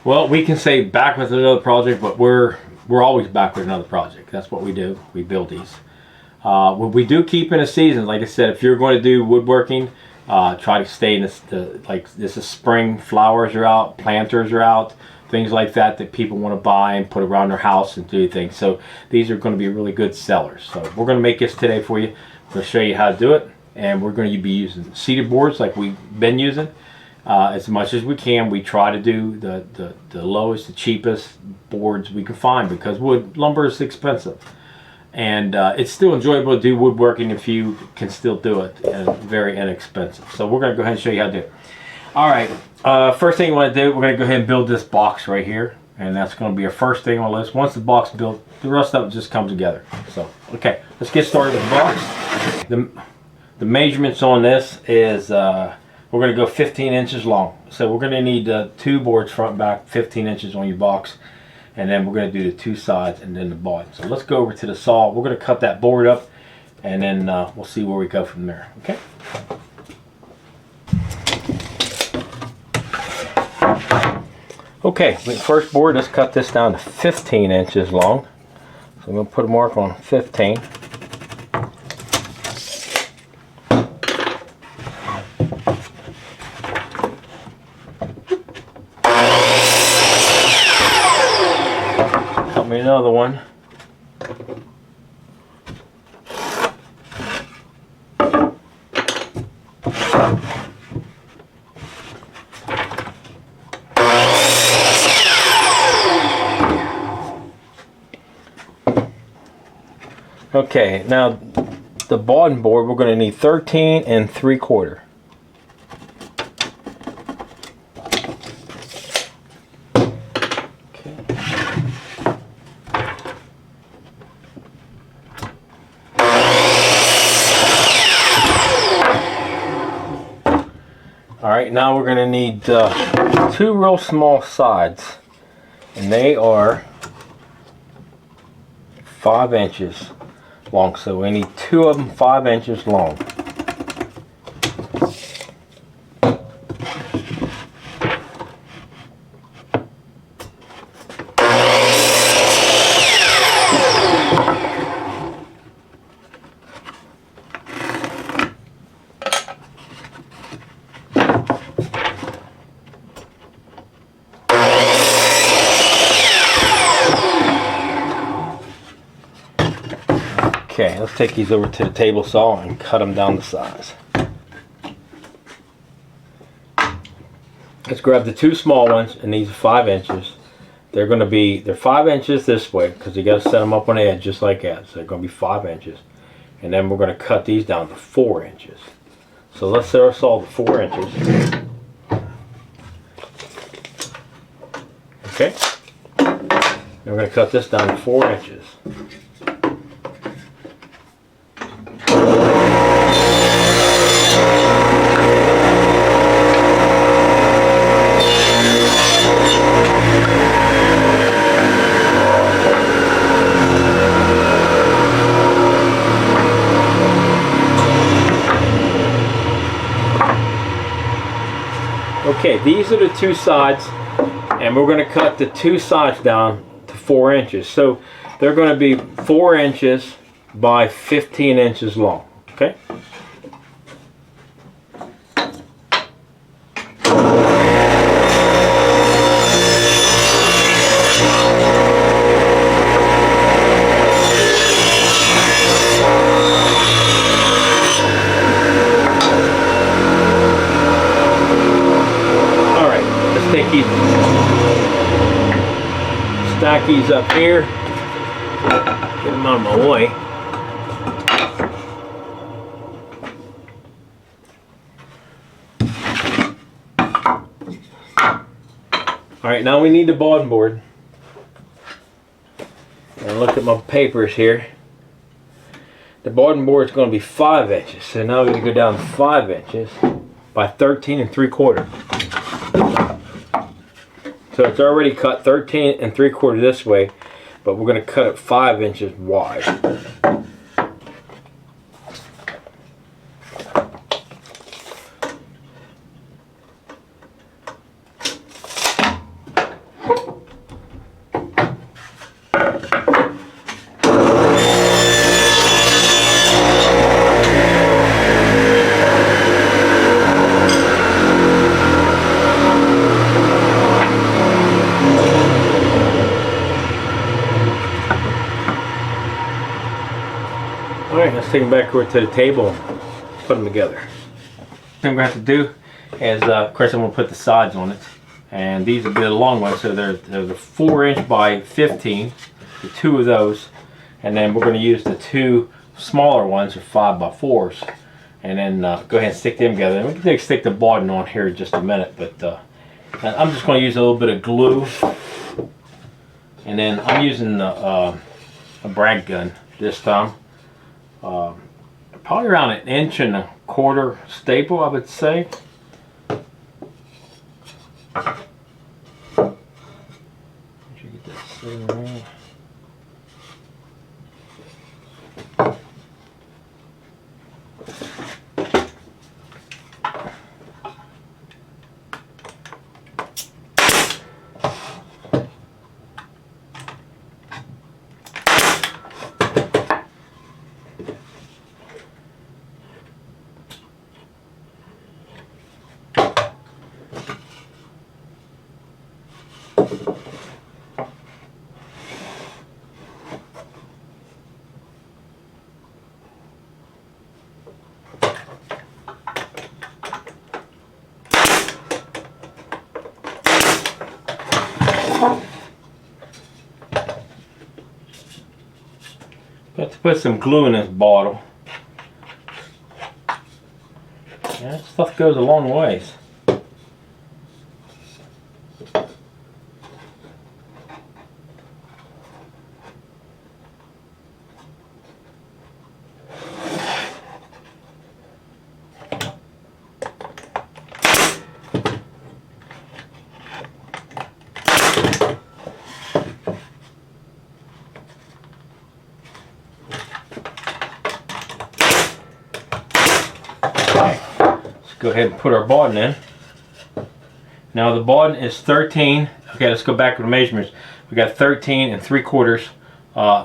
Well, we can say back with another project, but we're always back with another project. That's what we do. We build these. We do keep in a season. Like I said, if you're going to do woodworking, try to stay in this is spring. Flowers are out, planters are out, things like that people want to buy and put around their house and do things. So these are going to be really good sellers. So we're going to make this today for you. We're going to show you how to do it, and we're going to be using cedar boards like we've been using. As much as we can, we try to do the lowest, the cheapest boards we can find, because wood lumber is expensive, and it's still enjoyable to do woodworking if you can still do it, and very inexpensive. So we're going to go ahead and show you how to do it. All right, first thing you want to do, we're going to go ahead and build this box right here, and that's going to be our first thing on the list. Once the box is built, the rest of it just comes together. So okay, let's get started with the box. The measurements on this is we're going to go 15 inches long. So we're going to need 2 boards front and back, 15 inches on your box. And then we're going to do the 2 sides and then the bottom. So let's go over to the saw. We're going to cut that board up, and then we'll see where we go from there. Okay? Okay, with the first board, let's cut this down to 15 inches long. So I'm going to put a mark on 15. Another one. Okay, now the bottom board we're going to need 13 3/4. Alright, now we're going to need 2 real small sides, and they are 5 inches long, so we need 2 of them 5 inches long. Okay, let's take these over to the table saw and cut them down to size. Let's grab the 2 small ones, and these are 5 inches. They're 5 inches this way, because you got to set them up on the edge just like that. So they're going to be 5 inches. And then we're going to cut these down to 4 inches. So let's set our saw to 4 inches. Okay. Then we're going to cut this down to 4 inches. Okay, these are the 2 sides, and we're going to cut the 2 sides down to 4 inches. So they're going to be 4 inches by 15 inches long. Okay? Stack these up here, get them out of my way. Alright, now we need the bottom board. And look at my papers here. The bottom board is going to be 5 inches, so now we're going to go down 5 inches by 13 3/4. So it's already cut 13 3/4 this way, but we're going to cut it 5 inches wide. let's take them back over to the table and put them together. What I'm going to have to do is, of course, I'm going to put the sides on it. And these will be the long ones, so they're the 4" by 15, the 2 of those. And then we're going to use the 2 smaller ones, or 5 by 4s. And then go ahead and stick them together. And we can stick the boarding on here in just a minute, but I'm just going to use a little bit of glue. And then I'm using a brag gun this time. Probably around 1 1/4 inch staple, I would say. Get that sitting around. Got to put some glue in this bottle. Yeah, that stuff goes a long ways. Go ahead and put our bobbin in. Now the bobbin is 13. Okay, let's go back to the measurements. We got 13 3/4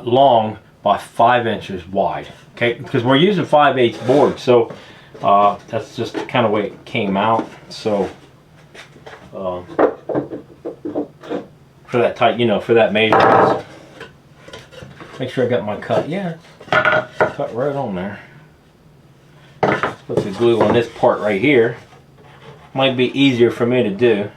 long by 5 inches wide. Okay, because we're using 5/8 board, so that's just kind of the way it came out. So for that tight, for that measurements. Make sure I got my cut. Yeah, cut right on there. Put the glue on this part right here. Might be easier for me to do.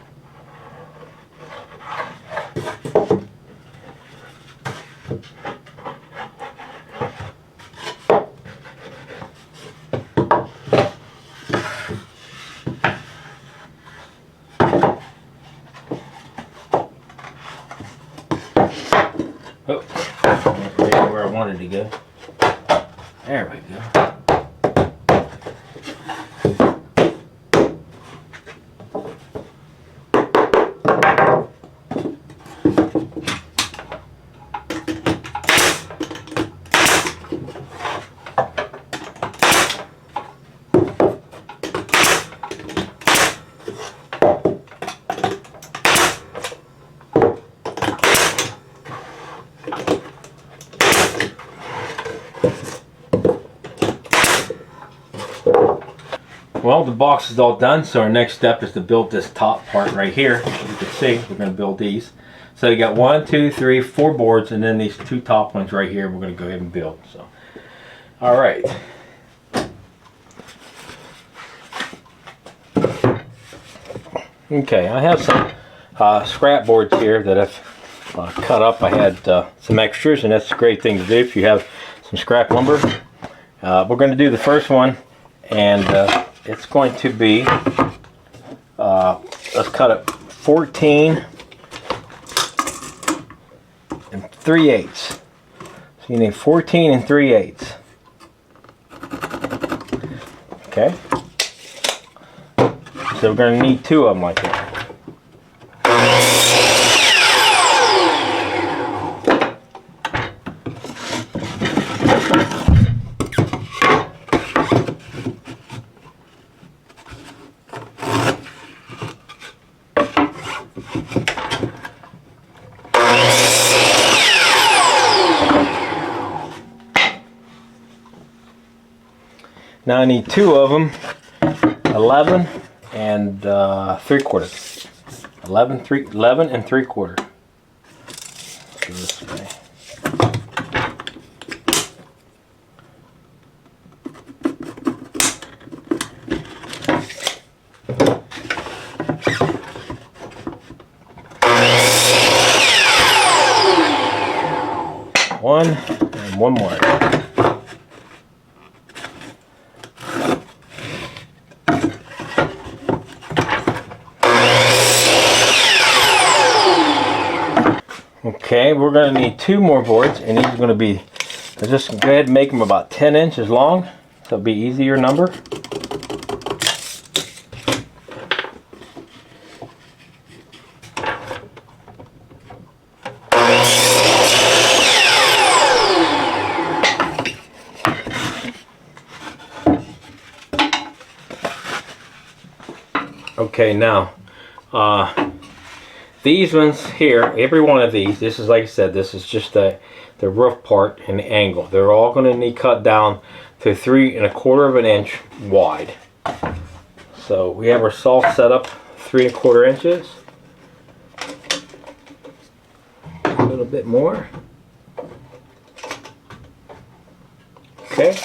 Oh, that's where I wanted to go. There we go. Well, the box is all done, so our next step is to build this top part right here. As you can see, we're going to build these. So you got 1, 2, 3, 4 boards, and then these 2 top ones right here we're going to go ahead and build. So, all right. Okay, I have some scrap boards here that I've cut up. I had some extras, and that's a great thing to do if you have some scrap lumber. We're going to do the first one, and it's going to be, let's cut it 14 3/8. So you need 14 3/8. Okay. So we're going to need 2 of them like that. Now I need 2 of them, 11 and 3/4. 11 and 3/4. Go this way. one and one more. Okay, we're going to need 2 more boards, and these are going to be, just go ahead and make them about 10 inches long, so it'll be easier number. Okay, now, these ones here, every one of these, this is, like I said, this is just the roof part and the angle. They're all going to need cut down to 3 1/4 of an inch wide. So we have our saw set up 3 1/4 inches. A little bit more. Okay.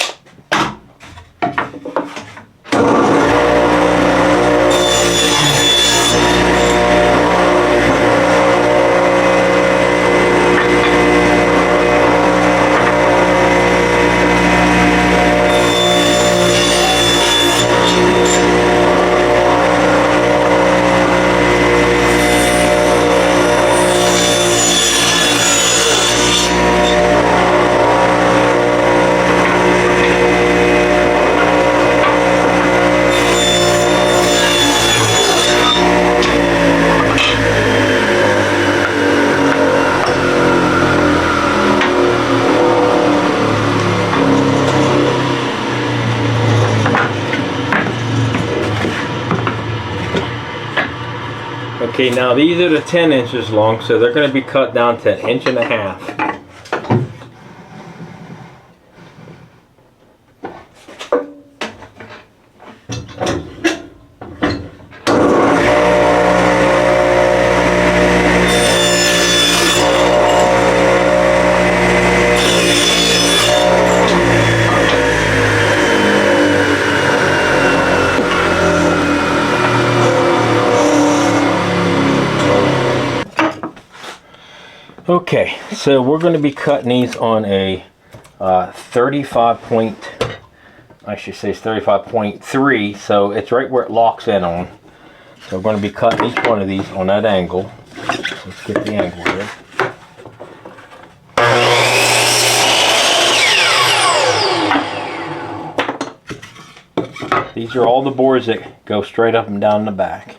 Okay, now these are the 10 inches long, so they're going to be cut down to 1 1/2 inches. Okay, so we're going to be cutting these on a 35.3, so it's right where it locks in on. So we're going to be cutting each one of these on that angle. Let's get the angle here. These are all the boards that go straight up and down the back.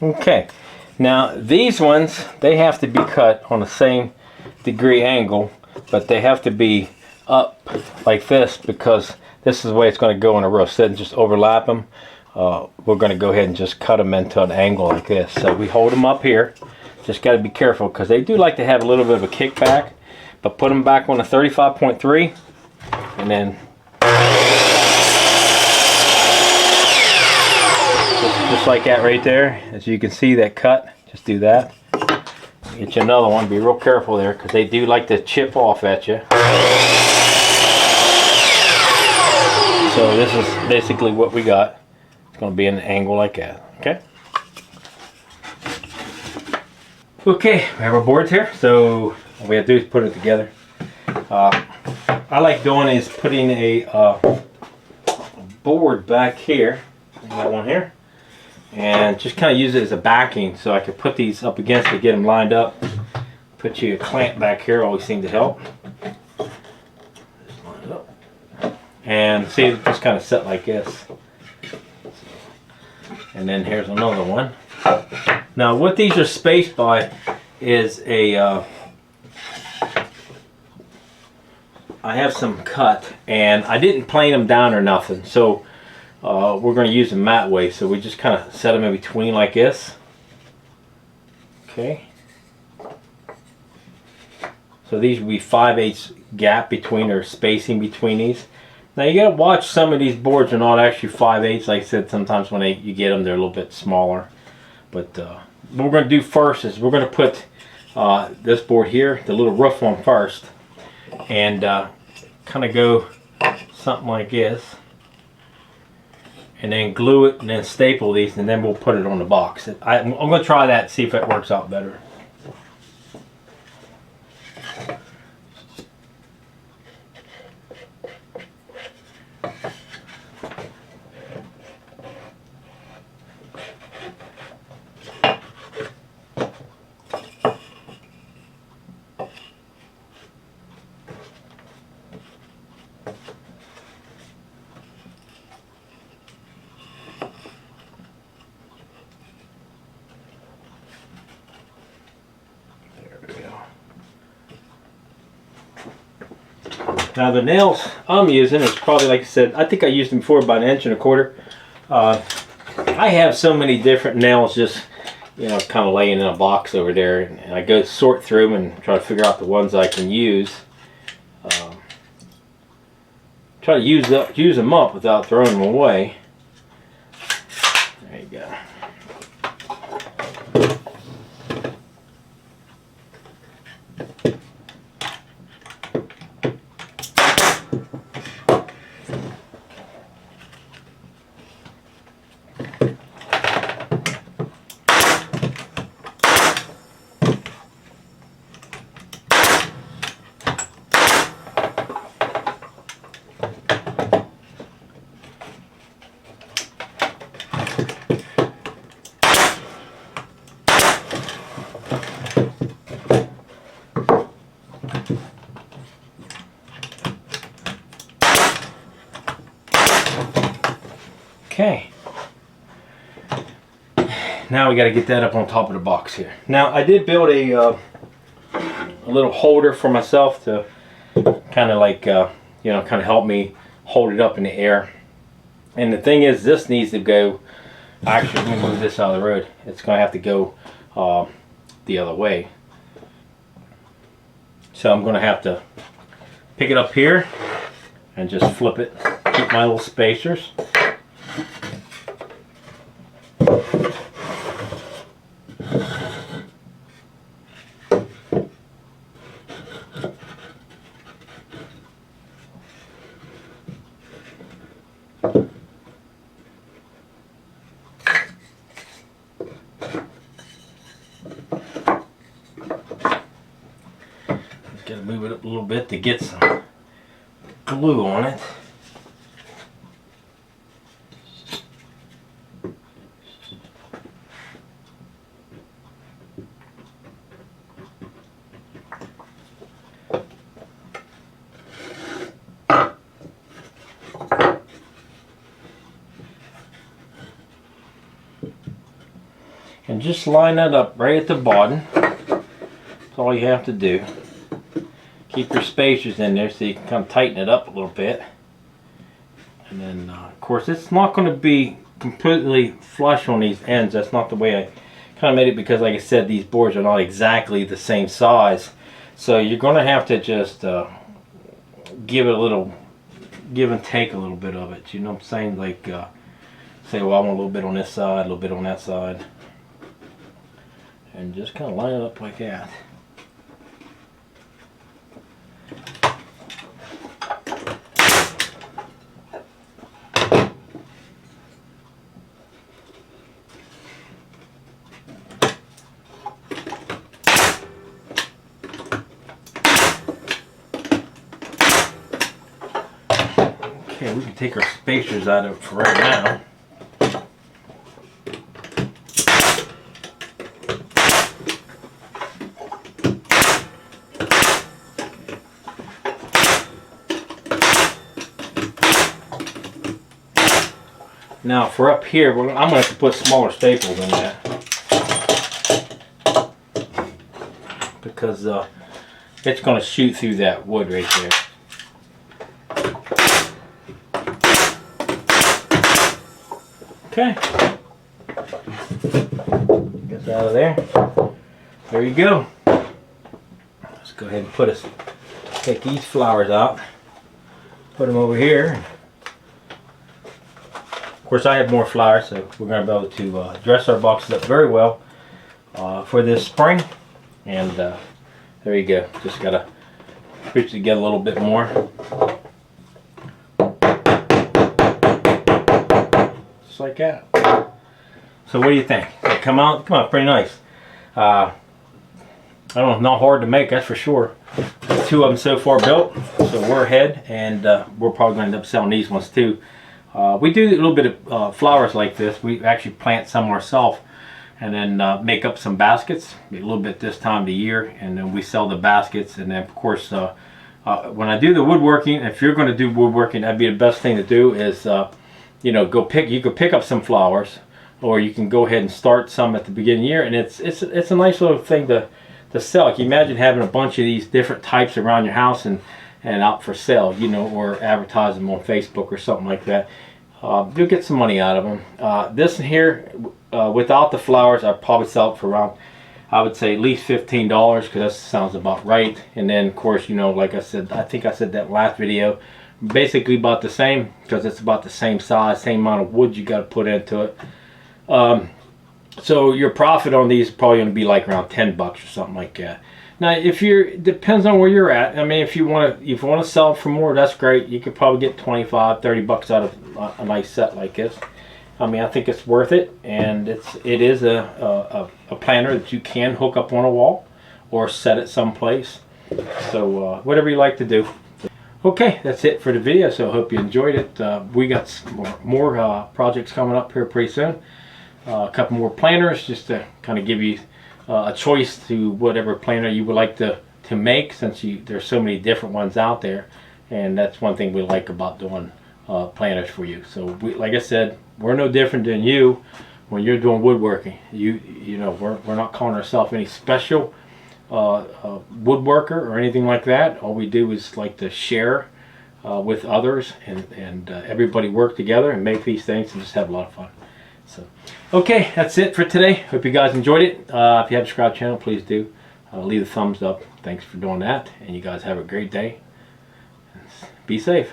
Okay, now these ones, they have to be cut on the same degree angle, but they have to be up like this because this is the way it's going to go in a row. Instead of just overlap them, we're going to go ahead and just cut them into an angle like this. So we hold them up here. Just got to be careful because they do like to have a little bit of a kickback, but put them back on a 35.3 and then just like that right there. As you can see, that cut, just do that. Get you another one. Be real careful there because they do like to chip off at you. So this is basically what we got. It's going to be an angle like that. Okay. Okay, we have our boards here. So all we have to do is put it together. I like doing is putting a board back here. I got one here. And just kind of use it as a backing so I could put these up against to get them lined up. Put you a clamp back here, always seems to help. Just line it up. And see, it just kind of set like this. And then here's another one. Now what these are spaced by is a I have some cut and I didn't plane them down or nothing, so we're going to use them that way. So we just kind of set them in between like this. Okay. So these will be 5/8 gap between or spacing between these. Now you gotta watch, some of these boards are not actually 5/8. Like I said, sometimes when you get them, they're a little bit smaller. But what we're gonna do first is we're gonna put this board here, the little roof on first, and kind of go something like this, and then glue it, and then staple these, and then we'll put it on the box. I'm gonna try that and see if it works out better. Now the nails I'm using is probably, like I said, I think I used them before, about 1.25 inches. I have so many different nails just, you know, kind of laying in a box over there, and I go sort through them and try to figure out the ones I can use. Try to use them up without throwing them away. There you go. Okay, now we got to get that up on top of the box here. Now I did build a little holder for myself to kind of like you know, kind of help me hold it up in the air. And the thing is, this needs to go, actually let me move this out of the road, it's going to have to go the other way. So I'm going to have to pick it up here and just flip it, keep my little spacers. Gotta move it up a little bit to get some glue on it. And just line that up right at the bottom. That's all you have to do. Keep your spacers in there so you can kind of tighten it up a little bit. And then, of course, it's not going to be completely flush on these ends. That's not the way I kind of made it, because, like I said, these boards are not exactly the same size. So you're going to have to just give it a little, give and take a little bit of it. You know what I'm saying? Like, say, well, I want a little bit on this side, a little bit on that side. And just kind of line it up like that. Okay, we can take our spacers out of it for right now. Now for up here, I'm going to have to put smaller staples in that, because it's going to shoot through that wood right there. Okay, get that out of there. There you go. Let's go ahead and take these flowers out. put them over here. Of course, I have more flowers, so we're going to be able to dress our boxes up very well for this spring. And there you go. Just got to push it together a little bit more. Just like that. So what do you think? Does it come out pretty nice. I don't know, not hard to make, that's for sure. There's 2 of them so far built, so we're ahead, and we're probably going to end up selling these ones too. We do a little bit of flowers like this. We actually plant some ourselves, and then make up some baskets a little bit this time of the year, and then we sell the baskets. And then of course when I do the woodworking, if you're going to do woodworking, that'd be the best thing to do is you know, you could pick up some flowers, or you can go ahead and start some at the beginning of the year, and it's a nice little thing to sell. Can you imagine having a bunch of these different types around your house and out for sale, you know, or advertise them on Facebook or something like that? You'll get some money out of them. This here, without the flowers, I'd probably sell it for around, I would say at least $15, because that sounds about right. And then of course, you know, like I said, I think I said that last video, basically about the same, because it's about the same size, same amount of wood you got to put into it. So your profit on these is probably going to be like around $10 or something like that. Now, depends on where you're at. I mean, if you want to sell for more, that's great. You could probably get 25, 30 bucks out of a nice set like this. I mean, I think it's worth it, and it is a planter that you can hook up on a wall or set it someplace. So whatever you like to do. Okay, that's it for the video. So I hope you enjoyed it. We got more projects coming up here pretty soon. A couple more planters, just to kind of give you a choice to whatever planter you would like to make, since there's so many different ones out there, and that's one thing we like about doing planters for you. So like I said, we're no different than you when you're doing woodworking. You know, we're not calling ourselves any special woodworker or anything like that. All we do is like to share with others, and everybody work together and make these things and just have a lot of fun. So, okay, that's it for today. Hope you guys enjoyed it. If you haven't subscribed to the channel, please do. Leave a thumbs up. Thanks for doing that. And you guys have a great day. Be safe.